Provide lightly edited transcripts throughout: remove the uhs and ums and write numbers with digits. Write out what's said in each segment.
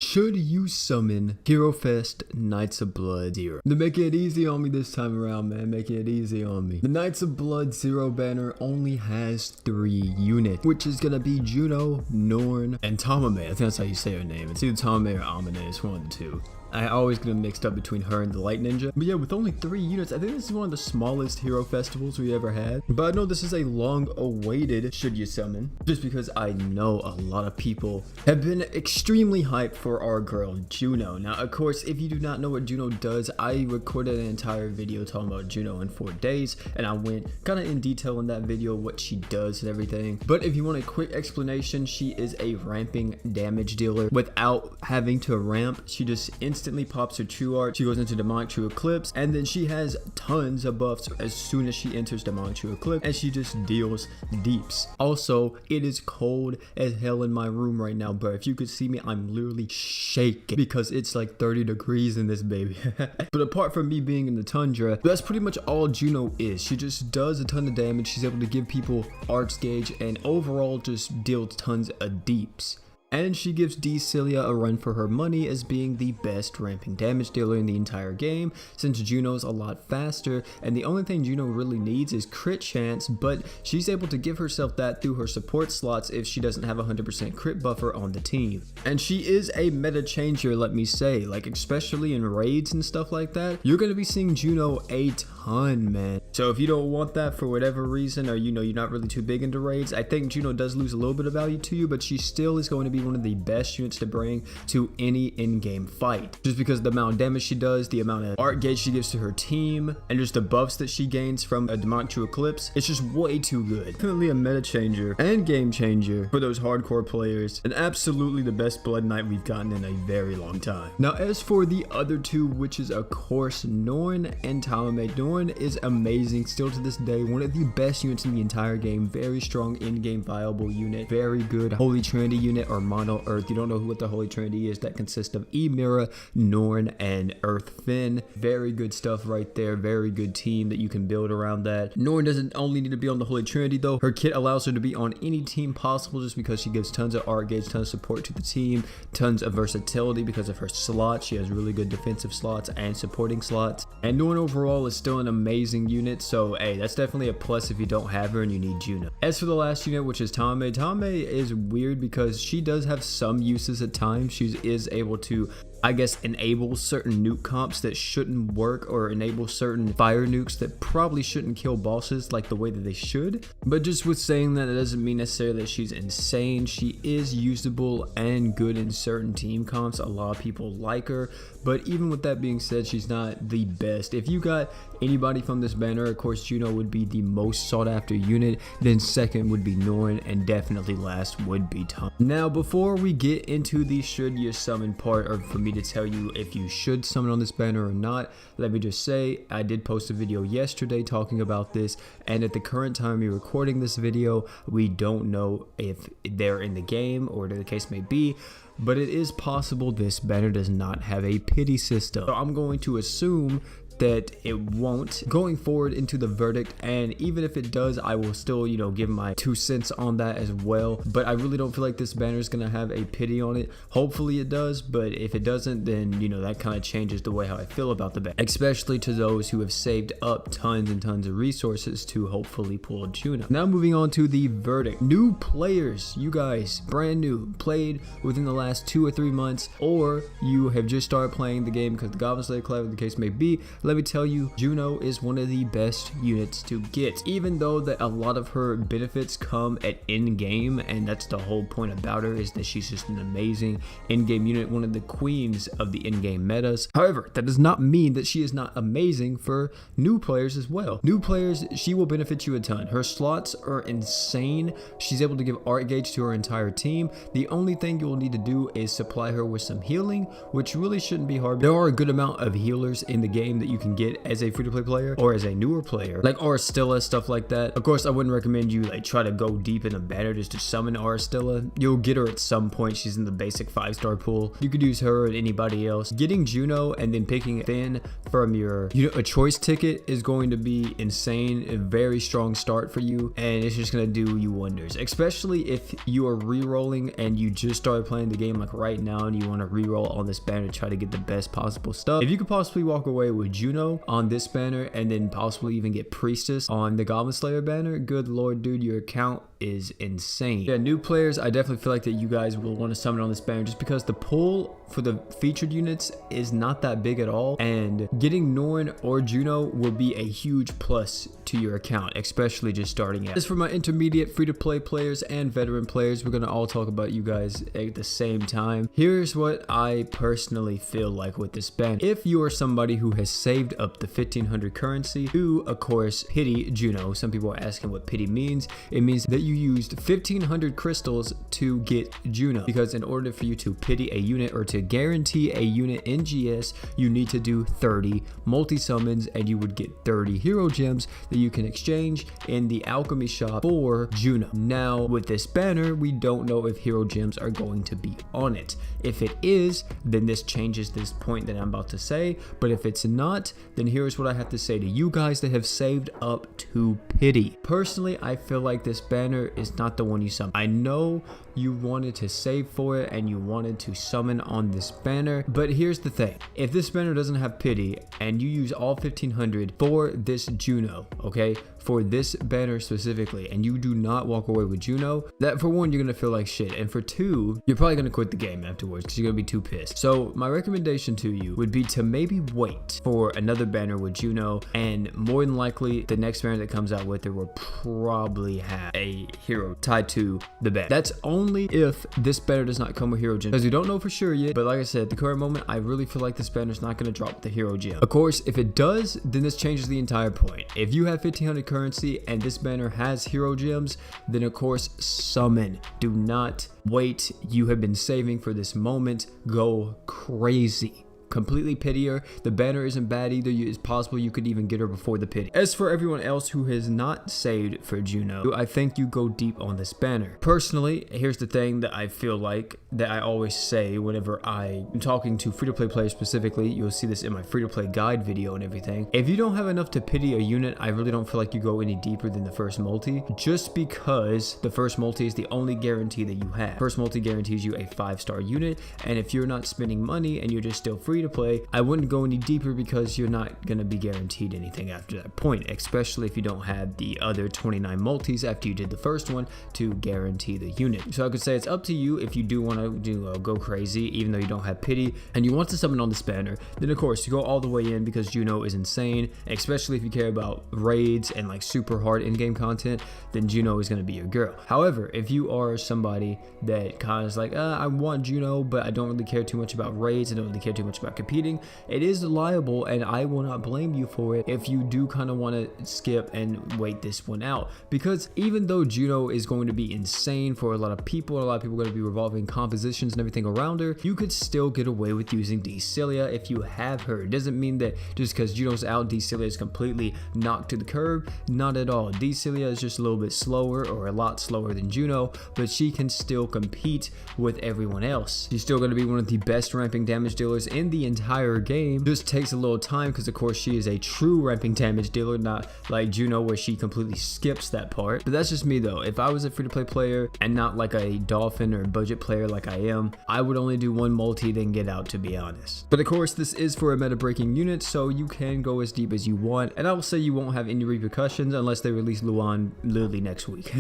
Should you summon Hero Fest Knights of Blood 0? They're making it easy on me this time around, man. Making it easy on me. The Knights of Blood 0 banner only has 3 units, which is gonna be Juno, Norn, and Tamame. I think that's how you say her name. It's either Tamame or Amane. It's one of the two. I always get them mixed up between her and the Light Ninja. But yeah, with only 3 units, I think this is one of the smallest hero festivals we ever had. But I know this is a long awaited should you summon, just because I know a lot of people have been extremely hyped for our girl Juno. Now, of course, if you do not know what Juno does, I recorded an entire video talking about Juno in 4 days, and I went kind of in detail in that video what she does and everything. But if you want a quick explanation, she is a ramping damage dealer. Without having to ramp, she just instantly pops her true art. She goes into demonic true eclipse, and then she has tons of buffs as soon as she enters demonic true eclipse, and she just deals deeps. Also, it is cold as hell in my room right now, but if you could see me, I'm literally shaking because it's like 30 degrees in this baby. But apart from me being in the tundra, that's pretty much all Juno is. She just does a ton of damage. She's able to give people arts gauge and overall just deals tons of deeps. And she gives D Celia a run for her money as being the best ramping damage dealer in the entire game, since Juno's a lot faster, and the only thing Juno really needs is crit chance, but she's able to give herself that through her support slots if she doesn't have a 100% crit buffer on the team. And she is a meta changer, let me say, like especially in raids and stuff like that, you're going to be seeing Juno a ton, man. So if you don't want that for whatever reason, or you're not really too big into raids, I think Juno does lose a little bit of value to you, but she still is going to be one of the best units to bring to any in-game fight, just because of the amount of damage she does, the amount of art gauge she gives to her team, and just the buffs that she gains from a demonic true eclipse. It's just way too good. Definitely a meta changer and game changer for those hardcore players, and absolutely the best blood knight we've gotten in a very long time. Now, as for the other two, which is of course Norn and Tamame, Norn is amazing still to this day, one of the best units in the entire game. Very strong in-game viable unit, very good Holy Trinity unit or Mono Earth. You don't know what the Holy Trinity is, that consists of Emira, Norn, and Earth Finn. Very good stuff right there. Very good team that you can build around that. Norn doesn't only need to be on the Holy Trinity though. Her kit allows her to be on any team possible just because she gives tons of art gauge, tons of support to the team, tons of versatility because of her slots. She has really good defensive slots and supporting slots. And Norn overall is still an amazing unit, so hey, that's definitely a plus if you don't have her and you need Juno. As for the last unit, which is Tamame, Tamame is weird because she does have some uses at times. She is able to, I guess, enable certain nuke comps that shouldn't work, or enable certain fire nukes that probably shouldn't kill bosses like the way that they should. But just with saying that, it doesn't mean necessarily that she's insane. She is usable and good in certain team comps. A lot of people like her, but even with that being said, she's not the best. If you got anybody from this banner, of course Juno would be the most sought after unit, then second would be Norn, and definitely last would be Tom. Now, before we get into the should you summon part, or for me to tell you if you should summon on this banner or not, let me just say I did post a video yesterday talking about this, and at the current time we're recording this video, we don't know if they're in the game or whatever the case may be, but it is possible this banner does not have a pity system. So I'm going to assume that it won't going forward into the verdict, and even if it does, I will still give my 2 cents on that as well. But I really don't feel like this banner is gonna have a pity on it. Hopefully it does, but if it doesn't, then that kind of changes the way how I feel about the banner, especially to those who have saved up tons and tons of resources to hopefully pull Juno. Now moving on to the verdict. New players, you guys brand new, played within the last 2 or 3 months, or you have just started playing the game because the Goblin Slayer Collab, the case may be, let me tell you, Juno is one of the best units to get, even though that a lot of her benefits come at in-game, and that's the whole point about her, is that she's just an amazing in-game unit, one of the queens of the in-game metas. However, that does not mean that she is not amazing for new players as well. New players, she will benefit you a ton. Her slots are insane. She's able to give art gauge to her entire team. The only thing you will need to do is supply her with some healing, which really shouldn't be hard. There are a good amount of healers in the game that you you can get as a free-to-play player or as a newer player, like Aristilla, stuff like that. Of course, I wouldn't recommend you like try to go deep in a banner just to summon Aristilla. You'll get her at some point. She's in the basic 5-star pool. You could use her or anybody else. Getting Juno and then picking Finn from your a choice ticket is going to be insane. A very strong start for you, and it's just gonna do you wonders, especially if you are re-rolling and you just started playing the game like right now and you want to re-roll on this banner to try to get the best possible stuff. If you could possibly walk away with Juno on this banner and then possibly even get Priestess on the Goblin Slayer banner, good lord, dude, your account is insane. Yeah, new players, I definitely feel like that you guys will want to summon on this banner just because the pull for the featured units is not that big at all, and getting Norn or Juno will be a huge plus to your account, especially just starting out. As for my intermediate free-to-play players and veteran players, we're going to all talk about you guys at the same time. Here's what I personally feel like with this banner. If you are somebody who has saved up the 1500 currency to, of course, pity Juno, some people are asking what pity means. It means that you used 1500 crystals to get Juno, because in order for you to pity a unit or to guarantee a unit in GS, you need to do 30 multi-summons, and you would get 30 hero gems that you can exchange in the alchemy shop for Juno. Now, with this banner, we don't know if hero gems are going to be on it. If it is, then this changes this point that I'm about to say, but if it's not, then here's what I have to say to you guys that have saved up to pity. Personally, I feel like this banner is not the one you summon. I know you wanted to save for it and you wanted to summon on this banner, but here's the thing. If this banner doesn't have pity and you use all 1500 for this Juno, okay, for this banner specifically, and you do not walk away with Juno, that for one, you're gonna feel like shit, and for two, you're probably gonna quit the game afterwards because you're gonna be too pissed. So my recommendation to you would be to maybe wait for another banner with Juno, and more than likely the next banner that comes out with it will probably have a hero tied to the banner. That's only if this banner does not come with hero gem, because we don't know for sure yet. But like I said, at the current moment, I really feel like this banner is not going to drop the hero gem. Of course, if it does, then this changes the entire point. If you have 1500 currency and this banner has hero gems, then of course summon. Do not wait. You have been saving for this moment. Go crazy. Completely pity her. The banner isn't bad either. It's possible you could even get her before the pity. As for everyone else who has not saved for Juno, I think you go deep on this banner. Personally, here's the thing that I feel like that I always say whenever I am talking to free-to-play players specifically. You'll see this in my free-to-play guide video and everything. If you don't have enough to pity a unit, I really don't feel like you go any deeper than the first multi, just because the first multi is the only guarantee that you have. First multi guarantees you a 5-star unit, and if you're not spending money and you're just still free to play, I wouldn't go any deeper because you're not going to be guaranteed anything after that point, especially if you don't have the other 29 multis after you did the first one to guarantee the unit. So I could say it's up to you if you do want to go crazy, even though you don't have pity and you want to summon on this banner. Then of course you go all the way in because Juno is insane, especially if you care about raids and like super hard in-game content. Then Juno is going to be your girl. However, if you are somebody that kind of is like, I want Juno, but I don't really care too much about raids, I don't really care too much about competing, it is liable, and I will not blame you for it if you do kind of want to skip and wait this one out, because even though Juno is going to be insane for a lot of people, a lot of people are going to be revolving compositions and everything around her, you could still get away with using Decilia if you have her. It doesn't mean that just because Juno's out, Decilia is completely knocked to the curb. Not at all. Decilia is just a little bit slower, or a lot slower than Juno, but she can still compete with everyone else. She's still going to be one of the best ramping damage dealers in the entire game. Just takes a little time because of course she is a true ramping damage dealer, not like Juno where she completely skips that part. But that's just me though. If I was a free-to-play player and not like a dolphin or budget player like I am, I would only do one multi then get out, to be honest. But of course this is for a meta breaking unit, so you can go as deep as you want, and I will say you won't have any repercussions unless they release Luan literally next week.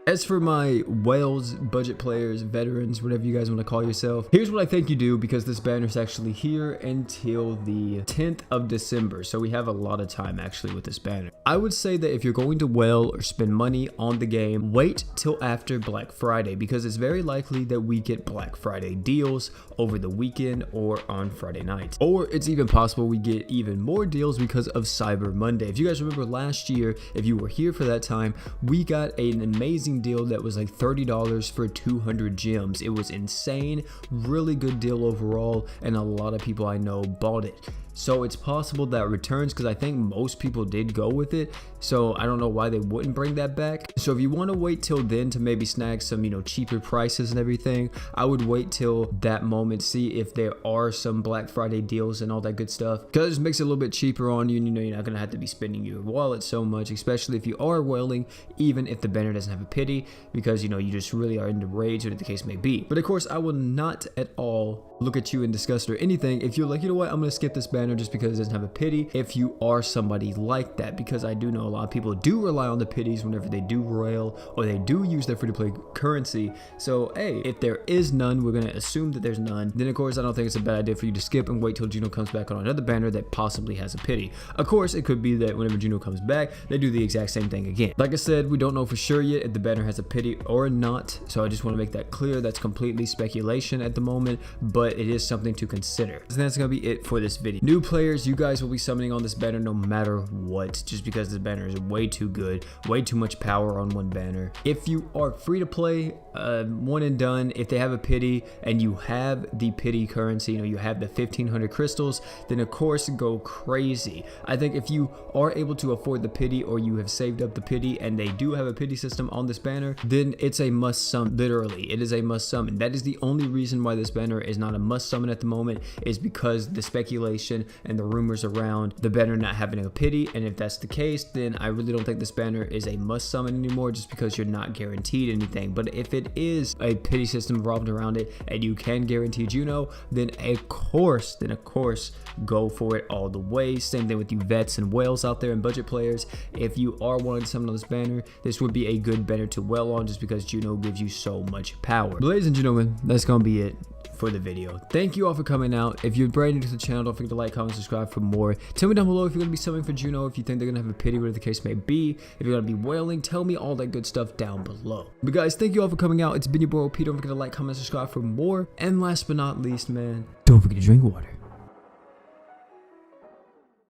As for my whales, budget players, veterans, whatever you guys want to call yourself, here's what I think you do, because this banner is actually here until the 10th of December, so we have a lot of time actually with this banner. I would say that if you're going to whale or spend money on the game, wait till after Black Friday, because it's very likely that we get Black Friday deals over the weekend or on Friday night, or it's even possible we get even more deals because of Cyber Monday. If you guys remember last year, if you were here for that time, we got an amazing deal that was like $30 for 200 gems. It was insane, really good deal overall, and a lot of people I know bought it. So it's possible that returns, because I think most people did go with it. So I don't know why they wouldn't bring that back. So if you want to wait till then to maybe snag some, cheaper prices and everything, I would wait till that moment, see if there are some Black Friday deals and all that good stuff, because it just makes it a little bit cheaper on you, and you're not going to have to be spending your wallet so much, especially if you are whaling, even if the banner doesn't have a pity, because you just really are into rage, whatever the case may be. But of course, I will not at all look at you in disgust or anything if you're like, you know what, I'm going to skip this banner just because it doesn't have a pity, if you are somebody like that, because I do know a lot of people do rely on the pities whenever they do royal or they do use their free-to-play currency. So hey, if there is none, we're going to assume that there's none, then of course I don't think it's a bad idea for you to skip and wait till Juno comes back on another banner that possibly has a pity. Of course, it could be that whenever Juno comes back, they do the exact same thing again. Like I said, we don't know for sure yet if the banner has a pity or not, so I just want to make that clear. That's completely speculation at the moment, but it is something to consider. So that's gonna be it for this video. New players, you guys will be summoning on this banner no matter what, just because this banner is way too good, way too much power on one banner. If you are free to play, one and done, if they have a pity and you have the pity currency, you have the 1500 crystals, then of course go crazy. I think if you are able to afford the pity, or you have saved up the pity and they do have a pity system on this banner, then it's a must summon. Literally, it is a must summon. That is the only reason why this banner is not a must summon at the moment, is because the speculation and the rumors around the banner not having a pity. And if that's the case, then I really don't think this banner is a must summon anymore, just because you're not guaranteed anything. But if it is a pity system revolved around it and you can guarantee Juno, then of course go for it all the way. Same thing with you vets and whales out there and budget players. If you are wanting to summon on this banner, this would be a good banner to whale on, just because Juno gives you so much power. But ladies and gentlemen, that's gonna be it for the video. Thank you all for coming out. If you're brand new to the channel, don't forget to like, comment, subscribe for more. Tell me down below if you're gonna be summoning for Juno, if you think they're gonna have a pity, whatever the case may be. If you're gonna be whaling, tell me all that good stuff down below. But guys, thank you all for coming out. It's been your boy Peter. Don't forget to like, comment, subscribe for more. And last but not least, man, don't forget to drink water.